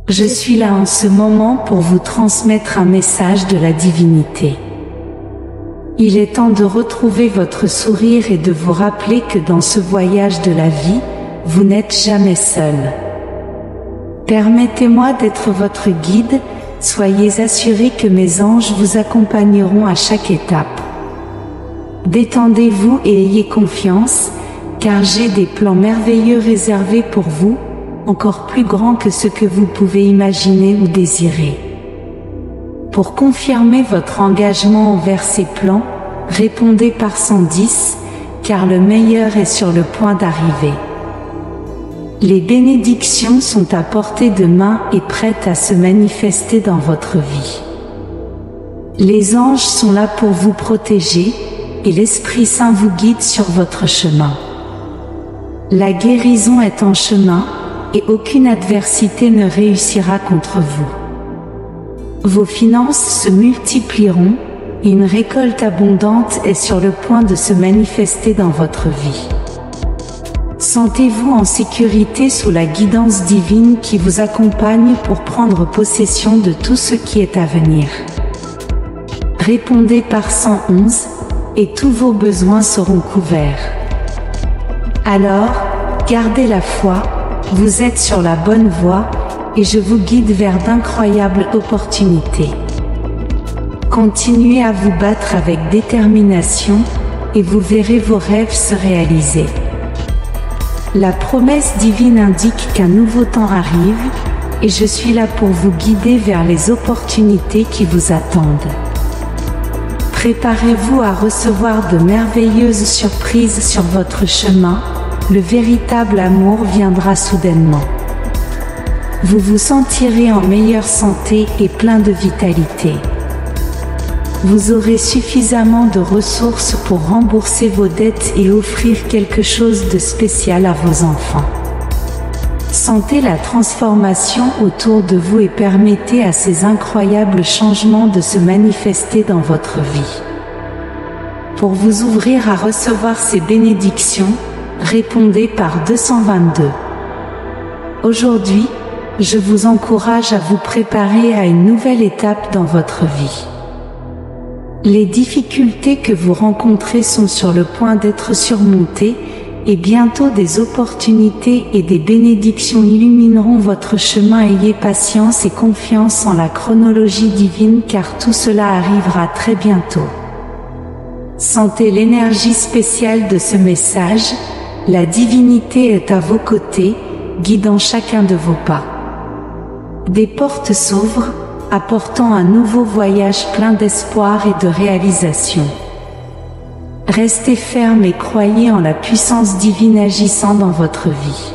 Je suis là en ce moment pour vous transmettre un message de la divinité. Il est temps de retrouver votre sourire et de vous rappeler que dans ce voyage de la vie, vous n'êtes jamais seul. Permettez-moi d'être votre guide, soyez assurés que mes anges vous accompagneront à chaque étape. Détendez-vous et ayez confiance, car j'ai des plans merveilleux réservés pour vous, encore plus grands que ce que vous pouvez imaginer ou désirer. Pour confirmer votre engagement envers ces plans, répondez par 110, car le meilleur est sur le point d'arriver. Les bénédictions sont à portée de main et prêtes à se manifester dans votre vie. Les anges sont là pour vous protéger, et l'Esprit Saint vous guide sur votre chemin. La guérison est en chemin, et aucune adversité ne réussira contre vous. Vos finances se multiplieront, et une récolte abondante est sur le point de se manifester dans votre vie. Sentez-vous en sécurité sous la guidance divine qui vous accompagne pour prendre possession de tout ce qui est à venir. Répondez par 111, et tous vos besoins seront couverts. Alors, gardez la foi, vous êtes sur la bonne voie, et je vous guide vers d'incroyables opportunités. Continuez à vous battre avec détermination, et vous verrez vos rêves se réaliser. La promesse divine indique qu'un nouveau temps arrive, et je suis là pour vous guider vers les opportunités qui vous attendent. Préparez-vous à recevoir de merveilleuses surprises sur votre chemin, le véritable amour viendra soudainement. Vous vous sentirez en meilleure santé et plein de vitalité. Vous aurez suffisamment de ressources pour rembourser vos dettes et offrir quelque chose de spécial à vos enfants. Sentez la transformation autour de vous et permettez à ces incroyables changements de se manifester dans votre vie. Pour vous ouvrir à recevoir ces bénédictions, répondez par 222. Aujourd'hui, je vous encourage à vous préparer à une nouvelle étape dans votre vie. Les difficultés que vous rencontrez sont sur le point d'être surmontées, et bientôt des opportunités et des bénédictions illumineront votre chemin. Ayez patience et confiance en la chronologie divine, car tout cela arrivera très bientôt. Sentez l'énergie spéciale de ce message, la divinité est à vos côtés, guidant chacun de vos pas. Des portes s'ouvrent, apportant un nouveau voyage plein d'espoir et de réalisation. Restez ferme et croyez en la puissance divine agissant dans votre vie.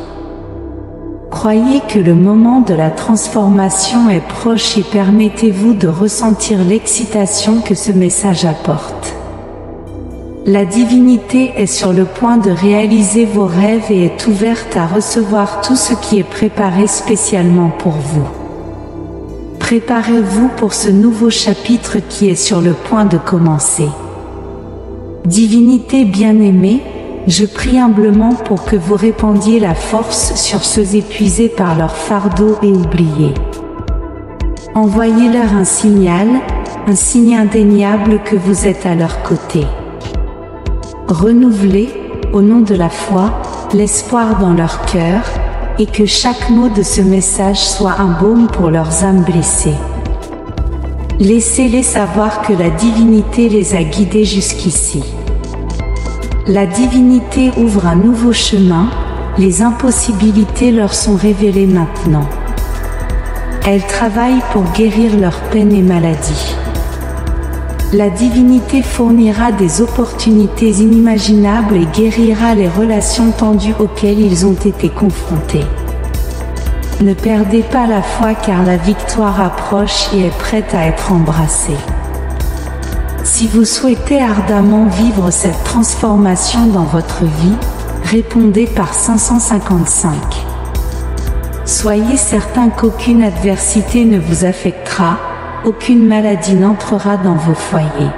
Croyez que le moment de la transformation est proche et permettez-vous de ressentir l'excitation que ce message apporte. La divinité est sur le point de réaliser vos rêves et est ouverte à recevoir tout ce qui est préparé spécialement pour vous. Préparez-vous pour ce nouveau chapitre qui est sur le point de commencer. Divinité bien-aimée, je prie humblement pour que vous répandiez la force sur ceux épuisés par leur fardeau et oubliés. Envoyez-leur un signe indéniable que vous êtes à leur côté. Renouvelez, au nom de la foi, l'espoir dans leur cœur, et que chaque mot de ce message soit un baume pour leurs âmes blessées. Laissez-les savoir que la divinité les a guidés jusqu'ici. La divinité ouvre un nouveau chemin, les impossibilités leur sont révélées maintenant. Elle travaille pour guérir leurs peines et maladies. La divinité fournira des opportunités inimaginables et guérira les relations tendues auxquelles ils ont été confrontés. Ne perdez pas la foi, car la victoire approche et est prête à être embrassée. Si vous souhaitez ardemment vivre cette transformation dans votre vie, répondez par 555. Soyez certain qu'aucune adversité ne vous affectera, aucune maladie n'entrera dans vos foyers.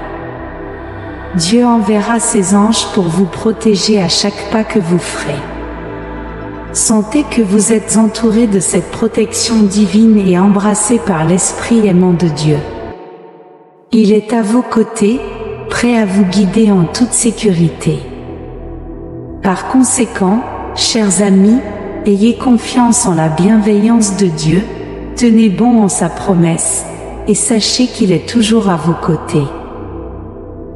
Dieu enverra ses anges pour vous protéger à chaque pas que vous ferez. Sentez que vous êtes entouré de cette protection divine et embrassé par l'Esprit aimant de Dieu. Il est à vos côtés, prêt à vous guider en toute sécurité. Par conséquent, chers amis, ayez confiance en la bienveillance de Dieu, tenez bon en sa promesse, et sachez qu'il est toujours à vos côtés.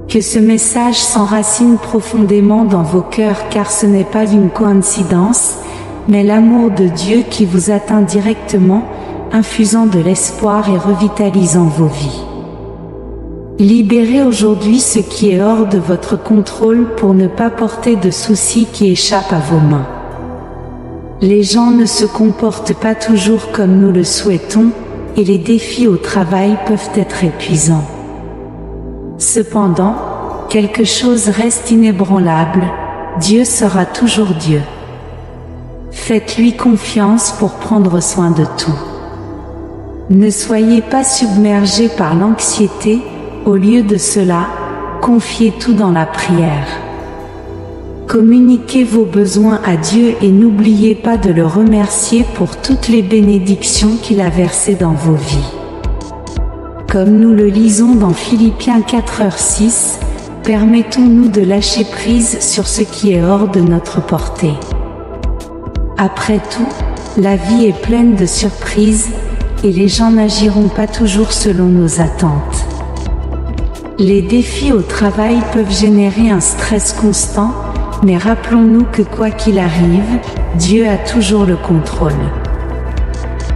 Que ce message s'enracine profondément dans vos cœurs, car ce n'est pas une coïncidence, mais l'amour de Dieu qui vous atteint directement, infusant de l'espoir et revitalisant vos vies. Libérez aujourd'hui ce qui est hors de votre contrôle pour ne pas porter de soucis qui échappent à vos mains. Les gens ne se comportent pas toujours comme nous le souhaitons, et les défis au travail peuvent être épuisants. Cependant, quelque chose reste inébranlable, Dieu sera toujours Dieu. Faites-lui confiance pour prendre soin de tout. Ne soyez pas submergés par l'anxiété, au lieu de cela, confiez tout dans la prière. Communiquez vos besoins à Dieu et n'oubliez pas de le remercier pour toutes les bénédictions qu'il a versées dans vos vies. Comme nous le lisons dans Philippiens 4:6, permettons-nous de lâcher prise sur ce qui est hors de notre portée. Après tout, la vie est pleine de surprises, et les gens n'agiront pas toujours selon nos attentes. Les défis au travail peuvent générer un stress constant, mais rappelons-nous que quoi qu'il arrive, Dieu a toujours le contrôle.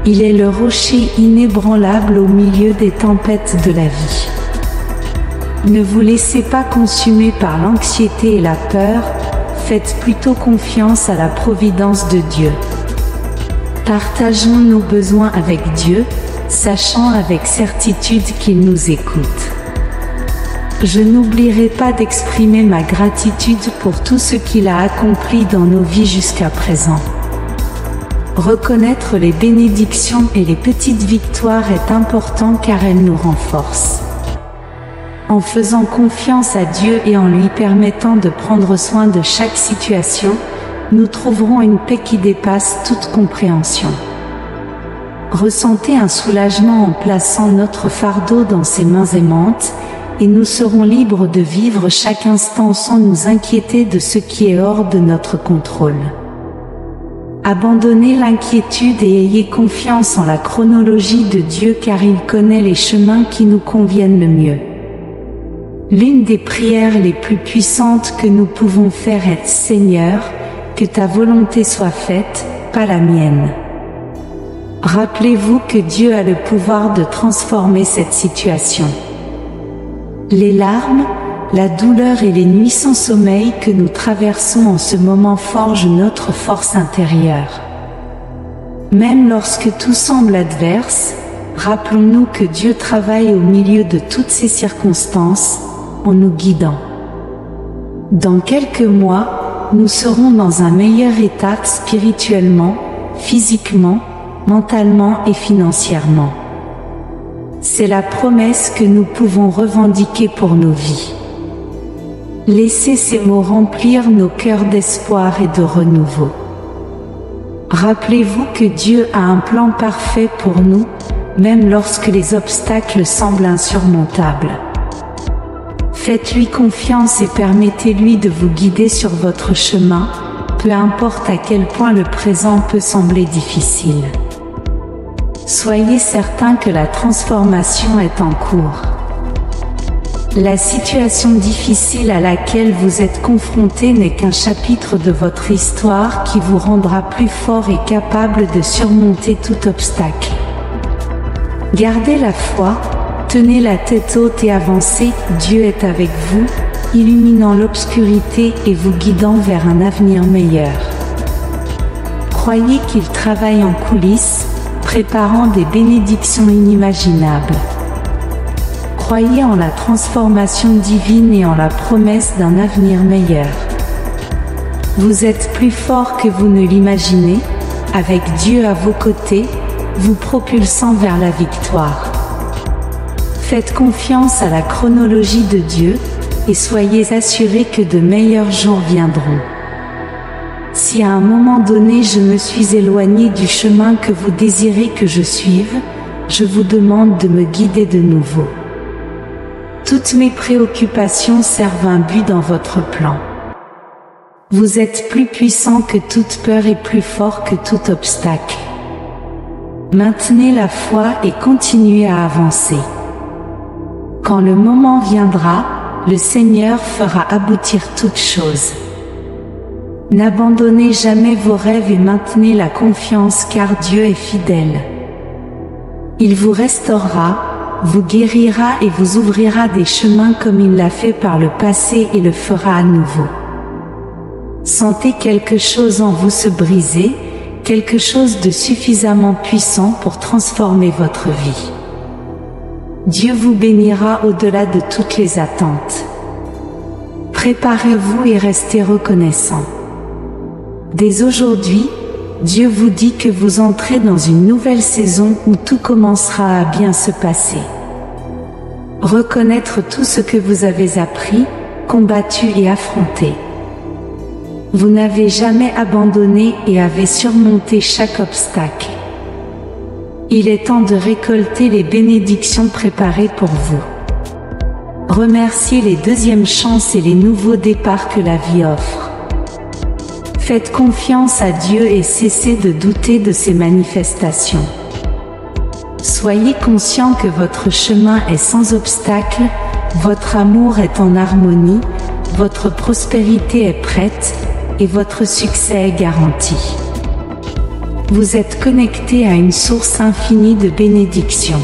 Il est le rocher inébranlable au milieu des tempêtes de la vie. Ne vous laissez pas consumer par l'anxiété et la peur, faites plutôt confiance à la providence de Dieu. Partageons nos besoins avec Dieu, sachant avec certitude qu'il nous écoute. Je n'oublierai pas d'exprimer ma gratitude pour tout ce qu'il a accompli dans nos vies jusqu'à présent. Reconnaître les bénédictions et les petites victoires est important car elles nous renforcent. En faisant confiance à Dieu et en lui permettant de prendre soin de chaque situation, nous trouverons une paix qui dépasse toute compréhension. Ressentez un soulagement en plaçant notre fardeau dans ses mains aimantes, et nous serons libres de vivre chaque instant sans nous inquiéter de ce qui est hors de notre contrôle. Abandonnez l'inquiétude et ayez confiance en la chronologie de Dieu car il connaît les chemins qui nous conviennent le mieux. L'une des prières les plus puissantes que nous pouvons faire est « Seigneur, que ta volonté soit faite, pas la mienne ». Rappelez-vous que Dieu a le pouvoir de transformer cette situation. Les larmes, la douleur et les nuits sans sommeil que nous traversons en ce moment forgent notre force intérieure. Même lorsque tout semble adverse, rappelons-nous que Dieu travaille au milieu de toutes ces circonstances, en nous guidant. Dans quelques mois, nous serons dans un meilleur état spirituellement, physiquement, mentalement et financièrement. C'est la promesse que nous pouvons revendiquer pour nos vies. Laissez ces mots remplir nos cœurs d'espoir et de renouveau. Rappelez-vous que Dieu a un plan parfait pour nous, même lorsque les obstacles semblent insurmontables. Faites-lui confiance et permettez-lui de vous guider sur votre chemin, peu importe à quel point le présent peut sembler difficile. Soyez certain que la transformation est en cours. La situation difficile à laquelle vous êtes confronté n'est qu'un chapitre de votre histoire qui vous rendra plus fort et capable de surmonter tout obstacle. Gardez la foi, tenez la tête haute et avancez, Dieu est avec vous, illuminant l'obscurité et vous guidant vers un avenir meilleur. Croyez qu'il travaille en coulisses, préparant des bénédictions inimaginables. Croyez en la transformation divine et en la promesse d'un avenir meilleur. Vous êtes plus fort que vous ne l'imaginez, avec Dieu à vos côtés, vous propulsant vers la victoire. Faites confiance à la chronologie de Dieu, et soyez assurés que de meilleurs jours viendront. Si à un moment donné je me suis éloigné du chemin que vous désirez que je suive, je vous demande de me guider de nouveau. Toutes mes préoccupations servent un but dans votre plan. Vous êtes plus puissant que toute peur et plus fort que tout obstacle. Maintenez la foi et continuez à avancer. Quand le moment viendra, le Seigneur fera aboutir toutes choses. N'abandonnez jamais vos rêves et maintenez la confiance car Dieu est fidèle. Il vous restaurera, vous guérira et vous ouvrira des chemins comme il l'a fait par le passé et le fera à nouveau. Sentez quelque chose en vous se briser, quelque chose de suffisamment puissant pour transformer votre vie. Dieu vous bénira au-delà de toutes les attentes. Préparez-vous et restez reconnaissant. Dès aujourd'hui, Dieu vous dit que vous entrez dans une nouvelle saison où tout commencera à bien se passer. Reconnaître tout ce que vous avez appris, combattu et affronté. Vous n'avez jamais abandonné et avez surmonté chaque obstacle. Il est temps de récolter les bénédictions préparées pour vous. Remerciez les deuxièmes chances et les nouveaux départs que la vie offre. Faites confiance à Dieu et cessez de douter de ses manifestations. Soyez conscient que votre chemin est sans obstacle, votre amour est en harmonie, votre prospérité est prête, et votre succès est garanti. Vous êtes connecté à une source infinie de bénédictions.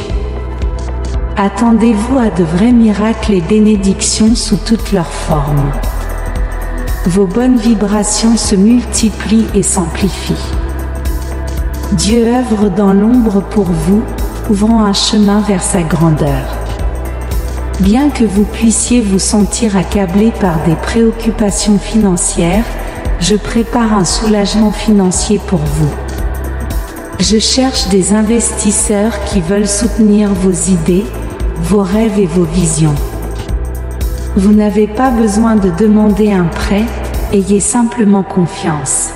Attendez-vous à de vrais miracles et bénédictions sous toutes leurs formes. Vos bonnes vibrations se multiplient et s'amplifient. Dieu œuvre dans l'ombre pour vous, ouvrant un chemin vers sa grandeur. Bien que vous puissiez vous sentir accablé par des préoccupations financières, je prépare un soulagement financier pour vous. Je cherche des investisseurs qui veulent soutenir vos idées, vos rêves et vos visions. Vous n'avez pas besoin de demander un prêt, ayez simplement confiance.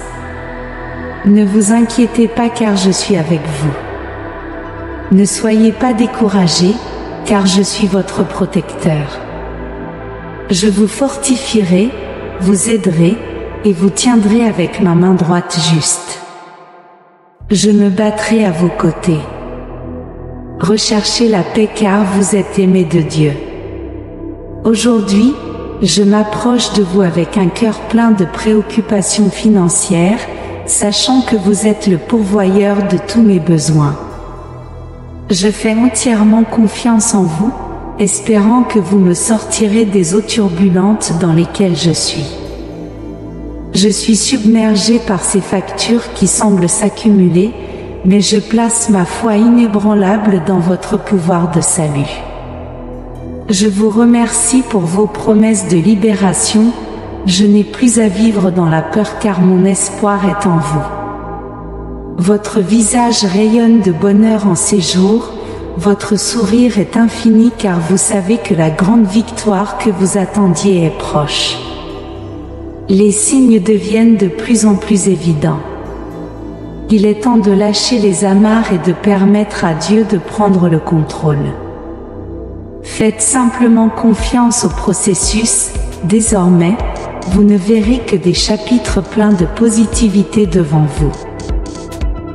Ne vous inquiétez pas car je suis avec vous. Ne soyez pas découragés, car je suis votre protecteur. Je vous fortifierai, vous aiderai, et vous tiendrai avec ma main droite juste. Je me battrai à vos côtés. Recherchez la paix car vous êtes aimé de Dieu. Aujourd'hui, je m'approche de vous avec un cœur plein de préoccupations financières, sachant que vous êtes le pourvoyeur de tous mes besoins. Je fais entièrement confiance en vous, espérant que vous me sortirez des eaux turbulentes dans lesquelles je suis. Je suis submergé par ces factures qui semblent s'accumuler, mais je place ma foi inébranlable dans votre pouvoir de salut. Je vous remercie pour vos promesses de libération, je n'ai plus à vivre dans la peur car mon espoir est en vous. Votre visage rayonne de bonheur en ces jours, votre sourire est infini car vous savez que la grande victoire que vous attendiez est proche. Les signes deviennent de plus en plus évidents. Il est temps de lâcher les amarres et de permettre à Dieu de prendre le contrôle. Faites simplement confiance au processus, désormais, vous ne verrez que des chapitres pleins de positivité devant vous.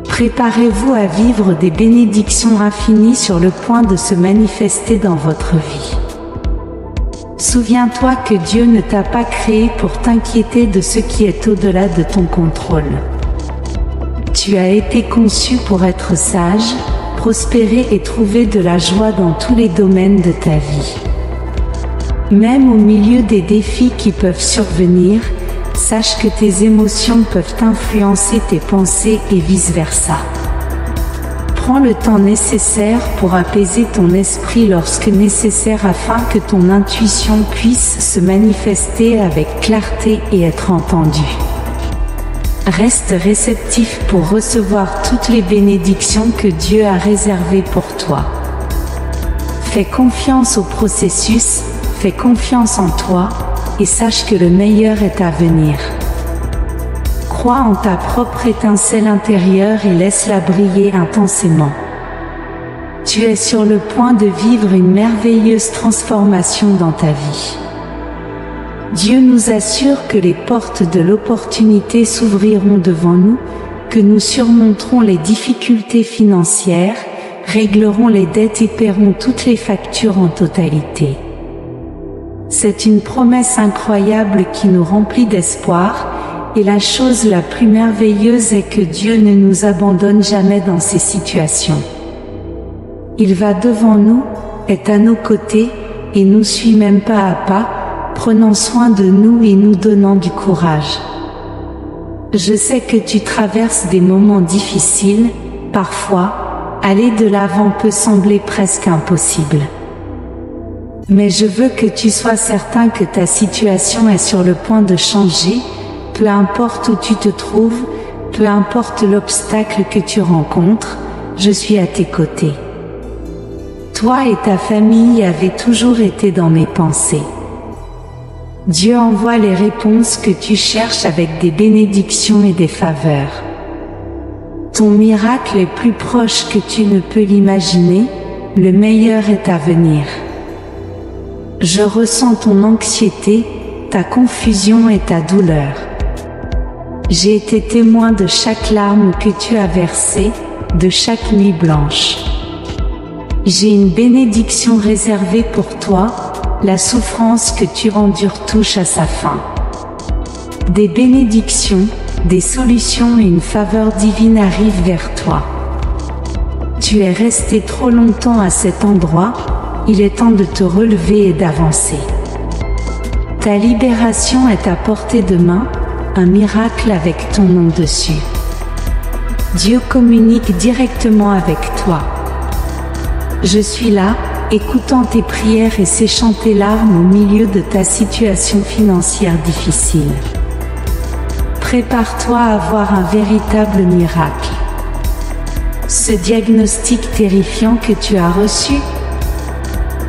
Préparez-vous à vivre des bénédictions infinies sur le point de se manifester dans votre vie. Souviens-toi que Dieu ne t'a pas créé pour t'inquiéter de ce qui est au-delà de ton contrôle. Tu as été conçu pour être sage, prospérer et trouver de la joie dans tous les domaines de ta vie. Même au milieu des défis qui peuvent survenir, sache que tes émotions peuvent influencer tes pensées et vice-versa. Prends le temps nécessaire pour apaiser ton esprit lorsque nécessaire afin que ton intuition puisse se manifester avec clarté et être entendue. Reste réceptif pour recevoir toutes les bénédictions que Dieu a réservées pour toi. Fais confiance au processus, fais confiance en toi, et sache que le meilleur est à venir. Crois en ta propre étincelle intérieure et laisse-la briller intensément. Tu es sur le point de vivre une merveilleuse transformation dans ta vie. Dieu nous assure que les portes de l'opportunité s'ouvriront devant nous, que nous surmonterons les difficultés financières, réglerons les dettes et paierons toutes les factures en totalité. C'est une promesse incroyable qui nous remplit d'espoir, et la chose la plus merveilleuse est que Dieu ne nous abandonne jamais dans ces situations. Il va devant nous, est à nos côtés, et nous suit même pas à pas, prenant soin de nous et nous donnant du courage. Je sais que tu traverses des moments difficiles, parfois, aller de l'avant peut sembler presque impossible. Mais je veux que tu sois certain que ta situation est sur le point de changer, peu importe où tu te trouves, peu importe l'obstacle que tu rencontres, je suis à tes côtés. Toi et ta famille avez toujours été dans mes pensées. Dieu envoie les réponses que tu cherches avec des bénédictions et des faveurs. Ton miracle est plus proche que tu ne peux l'imaginer, le meilleur est à venir. Je ressens ton anxiété, ta confusion et ta douleur. J'ai été témoin de chaque larme que tu as versée, de chaque nuit blanche. J'ai une bénédiction réservée pour toi, la souffrance que tu endures touche à sa fin. Des bénédictions, des solutions et une faveur divine arrivent vers toi. Tu es resté trop longtemps à cet endroit, il est temps de te relever et d'avancer. Ta libération est à portée de main, un miracle avec ton nom dessus. Dieu communique directement avec toi. Je suis là, écoutant tes prières et séchant tes larmes au milieu de ta situation financière difficile. Prépare-toi à voir un véritable miracle. Ce diagnostic terrifiant que tu as reçu,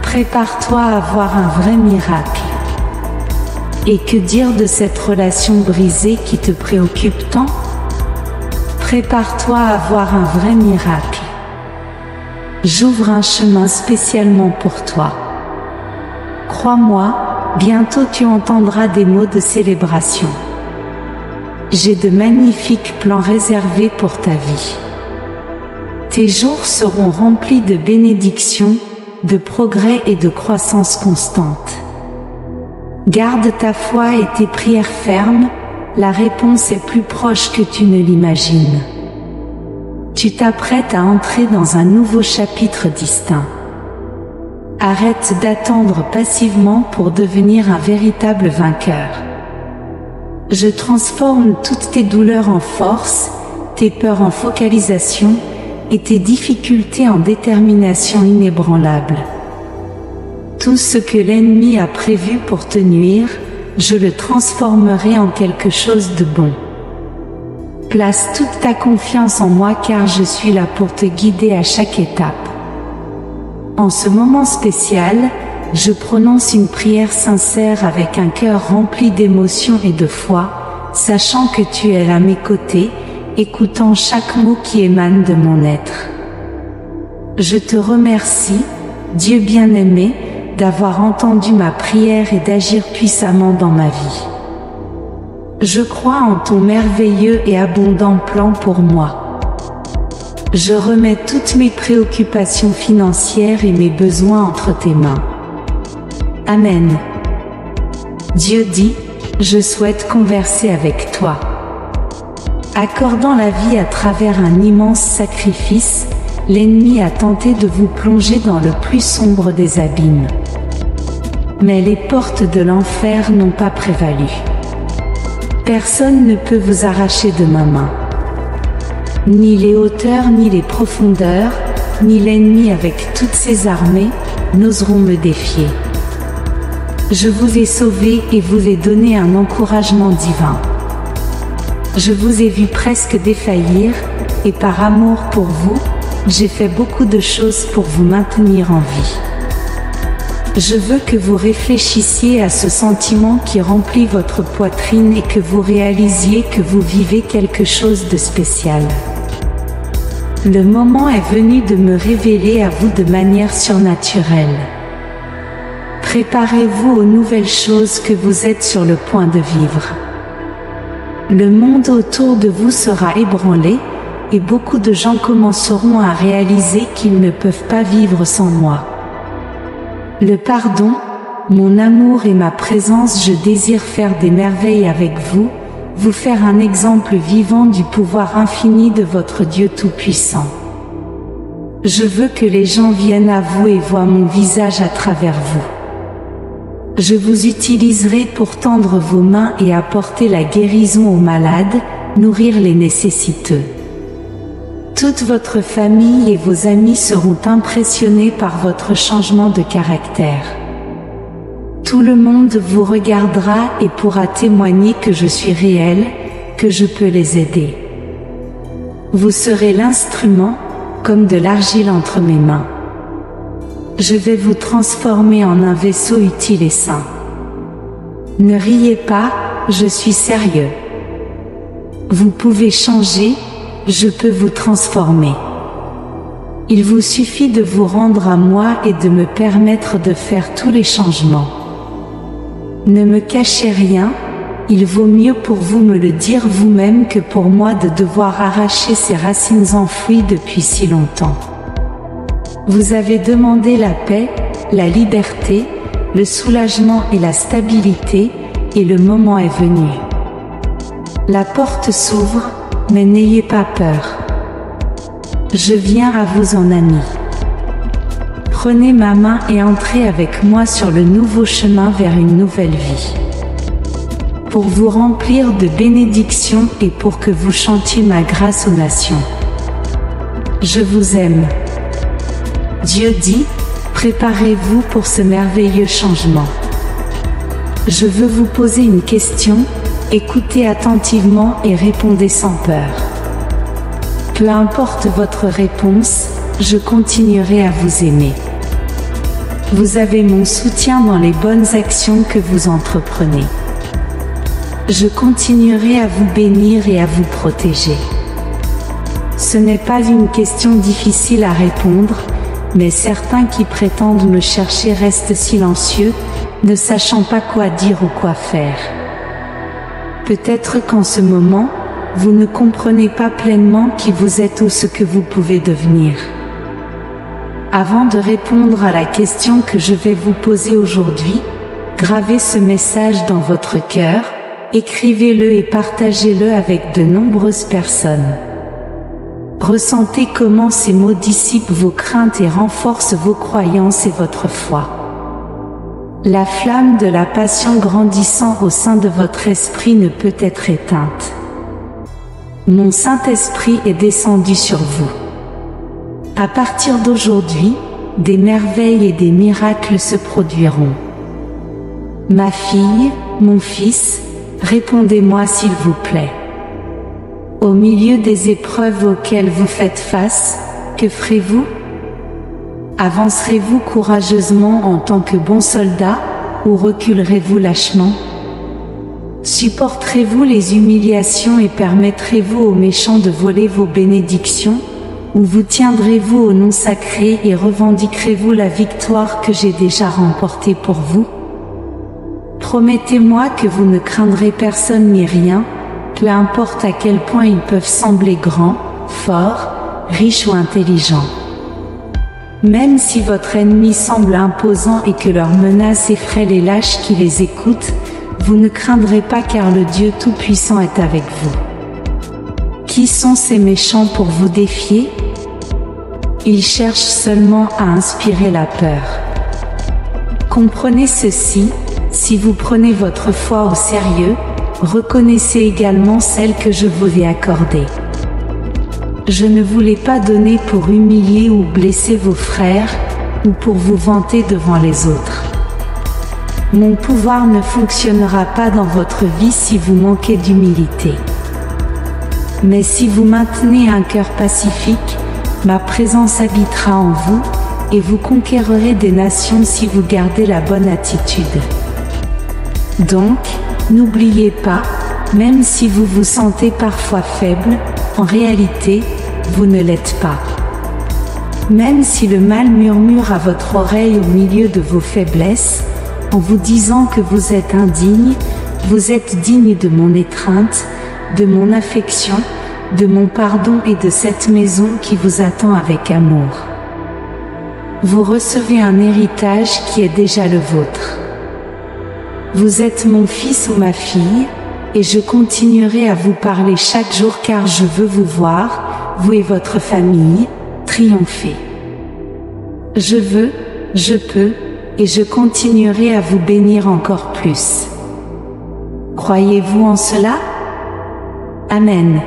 prépare-toi à voir un vrai miracle. Et que dire de cette relation brisée qui te préoccupe tant? Prépare-toi à voir un vrai miracle. J'ouvre un chemin spécialement pour toi. Crois-moi, bientôt tu entendras des mots de célébration. J'ai de magnifiques plans réservés pour ta vie. Tes jours seront remplis de bénédictions, de progrès et de croissance constante. Garde ta foi et tes prières fermes, la réponse est plus proche que tu ne l'imagines. Tu t'apprêtes à entrer dans un nouveau chapitre distinct. Arrête d'attendre passivement pour devenir un véritable vainqueur. Je transforme toutes tes douleurs en force, tes peurs en focalisation et tes difficultés en détermination inébranlable. Tout ce que l'ennemi a prévu pour te nuire, je le transformerai en quelque chose de bon. Place toute ta confiance en moi car je suis là pour te guider à chaque étape. En ce moment spécial, je prononce une prière sincère avec un cœur rempli d'émotion et de foi, sachant que tu es à mes côtés, écoutant chaque mot qui émane de mon être. Je te remercie, Dieu bien-aimé, d'avoir entendu ma prière et d'agir puissamment dans ma vie. Je crois en ton merveilleux et abondant plan pour moi. Je remets toutes mes préoccupations financières et mes besoins entre tes mains. Amen. Dieu dit, je souhaite converser avec toi. Accordant la vie à travers un immense sacrifice, l'ennemi a tenté de vous plonger dans le plus sombre des abîmes. Mais les portes de l'enfer n'ont pas prévalu. Personne ne peut vous arracher de ma main. Ni les hauteurs, ni les profondeurs, ni l'ennemi avec toutes ses armées, n'oseront me défier. Je vous ai sauvé et vous ai donné un encouragement divin. Je vous ai vu presque défaillir, et par amour pour vous, j'ai fait beaucoup de choses pour vous maintenir en vie. Je veux que vous réfléchissiez à ce sentiment qui remplit votre poitrine et que vous réalisiez que vous vivez quelque chose de spécial. Le moment est venu de me révéler à vous de manière surnaturelle. Préparez-vous aux nouvelles choses que vous êtes sur le point de vivre. Le monde autour de vous sera ébranlé, et beaucoup de gens commenceront à réaliser qu'ils ne peuvent pas vivre sans moi. Le pardon, mon amour et ma présence, je désire faire des merveilles avec vous, vous faire un exemple vivant du pouvoir infini de votre Dieu Tout-Puissant. Je veux que les gens viennent à vous et voient mon visage à travers vous. Je vous utiliserai pour tendre vos mains et apporter la guérison aux malades, nourrir les nécessiteux. Toute votre famille et vos amis seront impressionnés par votre changement de caractère. Tout le monde vous regardera et pourra témoigner que je suis réel, que je peux les aider. Vous serez l'instrument, comme de l'argile entre mes mains. Je vais vous transformer en un vaisseau utile et sain. Ne riez pas, je suis sérieux. Vous pouvez changer, je peux vous transformer. Il vous suffit de vous rendre à moi et de me permettre de faire tous les changements. Ne me cachez rien, il vaut mieux pour vous me le dire vous-même que pour moi de devoir arracher ces racines enfouies depuis si longtemps. Vous avez demandé la paix, la liberté, le soulagement et la stabilité, et le moment est venu. La porte s'ouvre, mais n'ayez pas peur. Je viens à vous en ami. Prenez ma main et entrez avec moi sur le nouveau chemin vers une nouvelle vie. Pour vous remplir de bénédictions et pour que vous chantiez ma grâce aux nations. Je vous aime. Dieu dit, préparez-vous pour ce merveilleux changement. Je veux vous poser une question, écoutez attentivement et répondez sans peur. Peu importe votre réponse, je continuerai à vous aimer. Vous avez mon soutien dans les bonnes actions que vous entreprenez. Je continuerai à vous bénir et à vous protéger. Ce n'est pas une question difficile à répondre, mais certains qui prétendent me chercher restent silencieux, ne sachant pas quoi dire ou quoi faire. Peut-être qu'en ce moment, vous ne comprenez pas pleinement qui vous êtes ou ce que vous pouvez devenir. Avant de répondre à la question que je vais vous poser aujourd'hui, gravez ce message dans votre cœur, écrivez-le et partagez-le avec de nombreuses personnes. Ressentez comment ces mots dissipent vos craintes et renforcent vos croyances et votre foi. La flamme de la passion grandissant au sein de votre esprit ne peut être éteinte. Mon Saint-Esprit est descendu sur vous. À partir d'aujourd'hui, des merveilles et des miracles se produiront. Ma fille, mon fils, répondez-moi s'il vous plaît. Au milieu des épreuves auxquelles vous faites face, que ferez-vous? Avancerez-vous courageusement en tant que bon soldat, ou reculerez-vous lâchement? Supporterez-vous les humiliations et permettrez-vous aux méchants de voler vos bénédictions? Ou vous tiendrez-vous au nom sacré et revendiquerez-vous la victoire que j'ai déjà remportée pour vous? Promettez-moi que vous ne craindrez personne ni rien, peu importe à quel point ils peuvent sembler grands, forts, riches ou intelligents. Même si votre ennemi semble imposant et que leurs menaces effraient les lâches qui les écoutent, vous ne craindrez pas car le Dieu Tout-Puissant est avec vous. Qui sont ces méchants pour vous défier? Ils cherchent seulement à inspirer la peur. Comprenez ceci, si vous prenez votre foi au sérieux, reconnaissez également celle que je vous ai accordée. Je ne vous l'ai pas donnée pour humilier ou blesser vos frères, ou pour vous vanter devant les autres. Mon pouvoir ne fonctionnera pas dans votre vie si vous manquez d'humilité. Mais si vous maintenez un cœur pacifique, ma présence habitera en vous, et vous conquérerez des nations si vous gardez la bonne attitude. Donc, n'oubliez pas, même si vous vous sentez parfois faible, en réalité, vous ne l'êtes pas. Même si le mal murmure à votre oreille au milieu de vos faiblesses, en vous disant que vous êtes indigne, vous êtes digne de mon étreinte, de mon affection, de mon pardon et de cette maison qui vous attend avec amour. Vous recevez un héritage qui est déjà le vôtre. Vous êtes mon fils ou ma fille, et je continuerai à vous parler chaque jour car je veux vous voir, vous et votre famille, triompher. Je veux, je peux, et je continuerai à vous bénir encore plus. Croyez-vous en cela? Amen.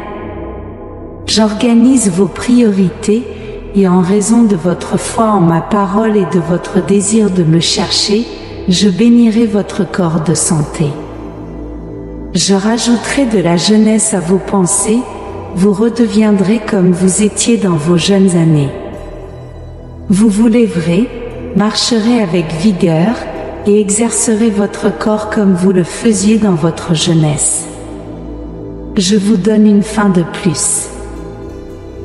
J'organise vos priorités, et en raison de votre foi en ma parole et de votre désir de me chercher, je bénirai votre corps de santé. Je rajouterai de la jeunesse à vos pensées, vous redeviendrez comme vous étiez dans vos jeunes années. Vous vous lèverez, marcherez avec vigueur, et exercerez votre corps comme vous le faisiez dans votre jeunesse. Je vous donne une fin de plus.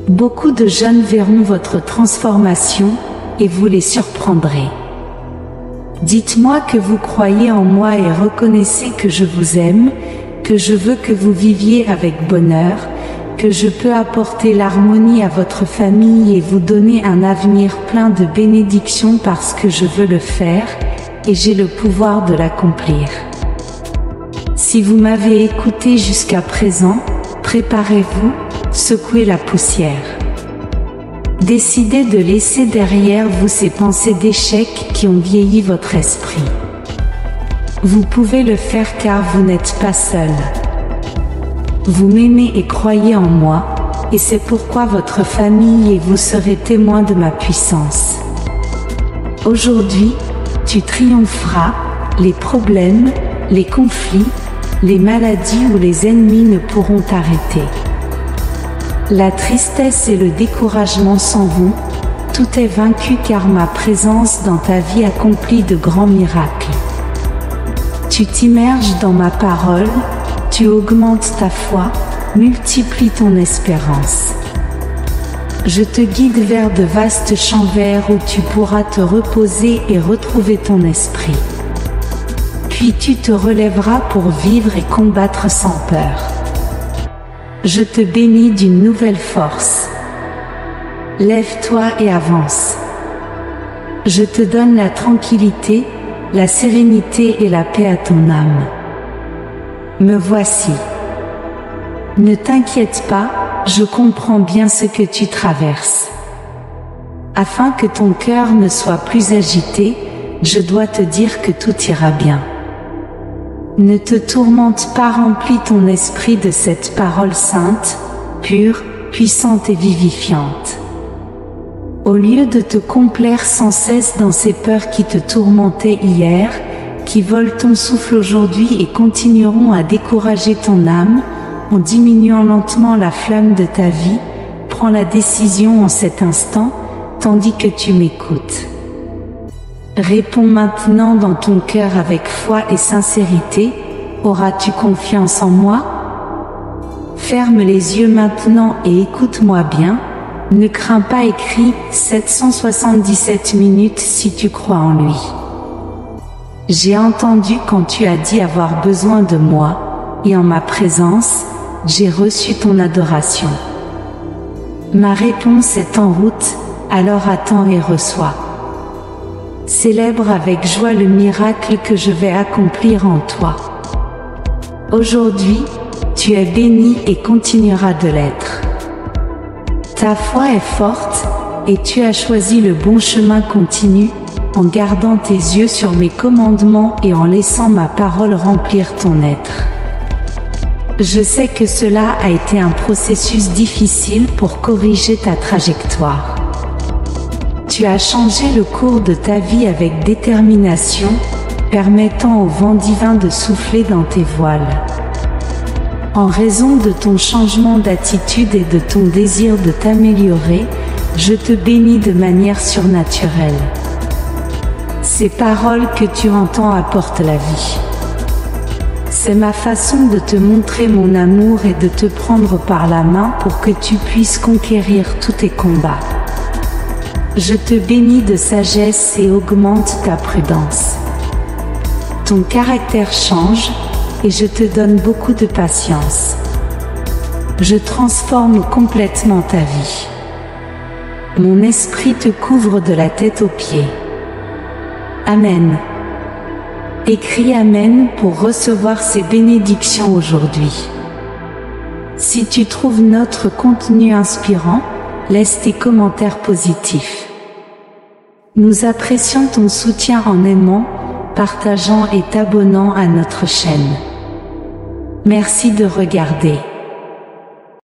Beaucoup de jeunes verront votre transformation, et vous les surprendrez. Dites-moi que vous croyez en moi et reconnaissez que je vous aime, que je veux que vous viviez avec bonheur, que je peux apporter l'harmonie à votre famille et vous donner un avenir plein de bénédictions parce que je veux le faire, et j'ai le pouvoir de l'accomplir. Si vous m'avez écouté jusqu'à présent, préparez-vous, secouez la poussière. Décidez de laisser derrière vous ces pensées d'échec qui ont vieilli votre esprit. Vous pouvez le faire car vous n'êtes pas seul. Vous m'aimez et croyez en moi, et c'est pourquoi votre famille et vous serez témoins de ma puissance. Aujourd'hui, tu triompheras, les problèmes, les conflits, les maladies ou les ennemis ne pourront t'arrêter. La tristesse et le découragement s'en vont, tout est vaincu car ma présence dans ta vie accomplit de grands miracles. Tu t'immerges dans ma parole, tu augmentes ta foi, multiplie ton espérance. Je te guide vers de vastes champs verts où tu pourras te reposer et retrouver ton esprit. Puis tu te relèveras pour vivre et combattre sans peur. Je te bénis d'une nouvelle force. Lève-toi et avance. Je te donne la tranquillité, la sérénité et la paix à ton âme. Me voici. Ne t'inquiète pas, je comprends bien ce que tu traverses. Afin que ton cœur ne soit plus agité, je dois te dire que tout ira bien. Ne te tourmente pas, remplis ton esprit de cette parole sainte, pure, puissante et vivifiante. Au lieu de te complaire sans cesse dans ces peurs qui te tourmentaient hier, qui volent ton souffle aujourd'hui et continueront à décourager ton âme, en diminuant lentement la flamme de ta vie, prends la décision en cet instant, tandis que tu m'écoutes. Réponds maintenant dans ton cœur avec foi et sincérité, auras-tu confiance en moi? Ferme les yeux maintenant et écoute-moi bien, ne crains pas et crie 777 minutes si tu crois en lui. J'ai entendu quand tu as dit avoir besoin de moi, et en ma présence, j'ai reçu ton adoration. Ma réponse est en route, alors attends et reçois. Célèbre avec joie le miracle que je vais accomplir en toi. Aujourd'hui, tu es béni et continueras de l'être. Ta foi est forte, et tu as choisi le bon chemin continu, en gardant tes yeux sur mes commandements et en laissant ma parole remplir ton être. Je sais que cela a été un processus difficile pour corriger ta trajectoire. Tu as changé le cours de ta vie avec détermination, permettant au vent divin de souffler dans tes voiles. En raison de ton changement d'attitude et de ton désir de t'améliorer, Je te bénis de manière surnaturelle. Ces paroles que tu entends apportent la vie. C'est ma façon de te montrer mon amour et de te prendre par la main pour que tu puisses conquérir tous tes combats. Je te bénis de sagesse et augmente ta prudence. Ton caractère change, et je te donne beaucoup de patience. Je transforme complètement ta vie. Mon esprit te couvre de la tête aux pieds. Amen. Écris Amen pour recevoir ces bénédictions aujourd'hui. Si tu trouves notre contenu inspirant, laisse tes commentaires positifs. Nous apprécions ton soutien en aimant, partageant et t'abonnant à notre chaîne. Merci de regarder.